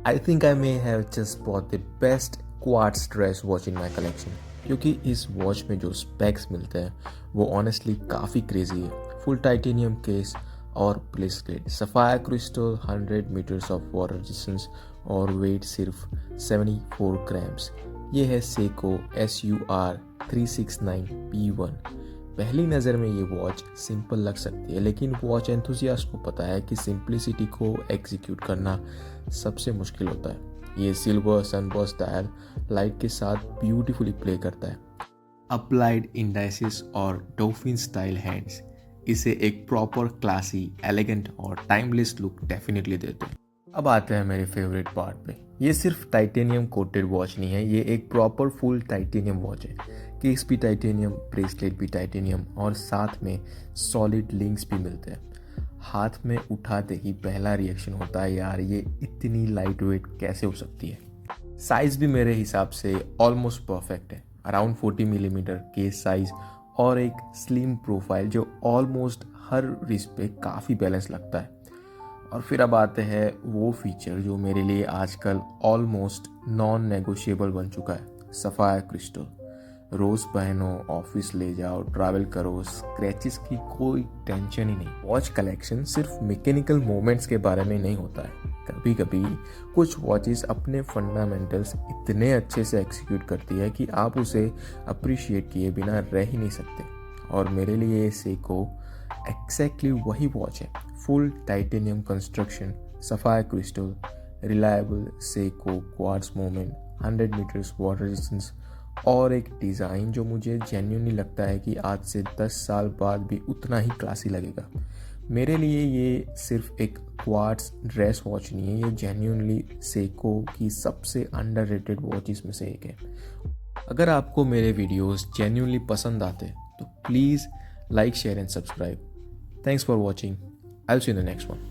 I think I may have just bought the best quartz dress watch in my collection क्योंकि इस watch में जो specs मिलते हैं वो ऑनेस्टली काफ़ी क्रेजी है। फुल टाइटेनियम केस और bracelet, sapphire crystal, 100 metres of water resistance और वेट सिर्फ 74 ग्राम्स। ये है सेको SUR 369P1। पहली नज़र में ये वॉच सिंपल लग सकती है, लेकिन वॉच एंथुसियास्ट को पता है कि सिंप्लिसिटी को एग्जीक्यूट करना सबसे मुश्किल होता है। ये सिल्वर सनबर्स्ट डायल लाइट के साथ ब्यूटीफुली प्ले करता है। अप्लाइड इंडाइसिस और डॉल्फिन स्टाइल हैंड्स इसे एक प्रॉपर क्लासी, एलिगेंट और टाइमलेस लुक डेफिनेटली देते हैं। अब आते हैं मेरे फेवरेट पार्ट पे। ये सिर्फ टाइटेनियम कोटेड वॉच नहीं है, ये एक प्रॉपर फुल टाइटेनियम वॉच है। केस भी टाइटेनियम, ब्रेसलेट भी टाइटेनियम और साथ में सॉलिड लिंक्स भी मिलते हैं। हाथ में उठाते ही पहला रिएक्शन होता है, यार ये इतनी लाइट वेट कैसे हो सकती है। साइज़ भी मेरे हिसाब से ऑलमोस्ट परफेक्ट है, अराउंड 40 मिलीमीटर केस साइज और एक स्लिम प्रोफाइल जो ऑलमोस्ट हर रिस्ट पे काफ़ी बैलेंस लगता है। और फिर अब आते हैं वो फीचर जो मेरे लिए आजकल ऑलमोस्ट नॉन नेगोशिएबल बन चुका है, सफायर क्रिस्टल। रोज़ पहनो, ऑफिस ले जाओ, ट्रैवल करो, स्क्रैचेस की कोई टेंशन ही नहीं। वॉच कलेक्शन सिर्फ मैकेनिकल मोमेंट्स के बारे में नहीं होता है। कभी कभी कुछ वॉचेस अपने फंडामेंटल्स इतने अच्छे से एग्जीक्यूट करती है कि आप उसे अप्रिशिएट किए बिना रह ही नहीं सकते। और मेरे लिए ये सेको एग्जैक्टली वही वॉच है। Full titanium construction, sapphire crystal, reliable Seiko quartz moment, 100 metres water resistance और एक डिज़ाइन जो मुझे जेन्युइनली लगता है कि आज से 10 साल बाद भी उतना ही क्लासी लगेगा। मेरे लिए ये सिर्फ एक क्वार्ट्ज ड्रेस वॉच नहीं है, ये जेन्युइनली सेको की सबसे अंडररेटेड वॉचेस में से एक है। अगर आपको मेरे वीडियोस जेन्युइनली पसंद आते तो please like, share and subscribe. Thanks for watching. I'll see you in the next one.